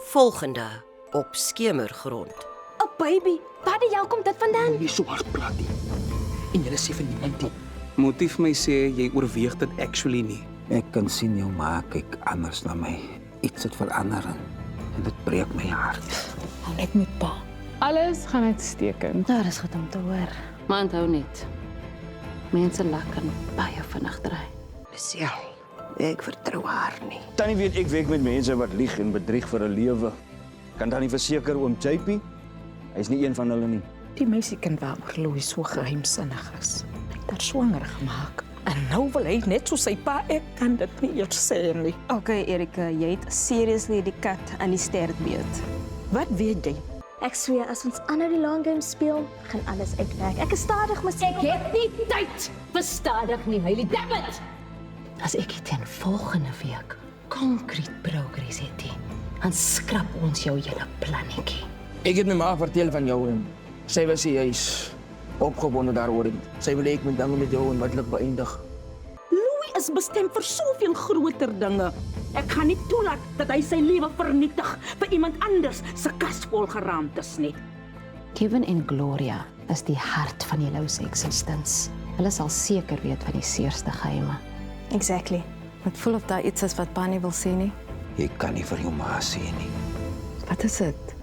Volgende op Skemergrond. Oh baby, waar die jou kom dit vandaan? Jy so hard praat nie. En jy sê vir niemand nie. Motief my sê jy oorweeg dit actually nie. Ek kan sien jou ma kyk anders na my. Iets het verander en dit breek my hart. Ek moet pa. Alles gaan uitstekend. Nou, dis goed om te hoor. Maar onthou net, mense kan baie vinnig draai. Lucille, ek vertrou haar nie. Tannie weet ek werk met mense wat lieg en bedrieg vir 'n lewe. Kan tannie verseker oom JP? Hy's nie een van hulle nie. Die meisiekind waaroor Louis so geheimsinnig is. Hy het haar swanger gemaak. En nou wil hy net soos sy pa, ek kan dit nie eers sê nie. Okay, Erika, jy het seriously die kat aan die stert beet. Wat weet jy? Ek sweer, as ons aanhou die long game speel, gaan alles uitwerk. Ek is stadig, maar Ek het nie tyd vir stadig nie, Hailey, damn it! As ek nie teen volgende week concrete progress het nie, dan skrap ons jou hele plannetjie. Ek het my ma vertel van jou en sy was juis opgewonde daaroor. Sy wil ek met dinge met jou onmiddellik beëindig. Louis is bestem vir soveel groter dinge. Ek gaan nie toelaat dat hy sy lewe vernietig vir iemand anders se kas vol geraamtes nie. Kevin en Gloria is die hart van die Lou se existence. Hulle sal seker weet van die seerste geheime. Exactly. Dit voel of daar iets is wat pa nie wil sê nie. Jy kan nie vir jou ma sê nie. Wat is dit?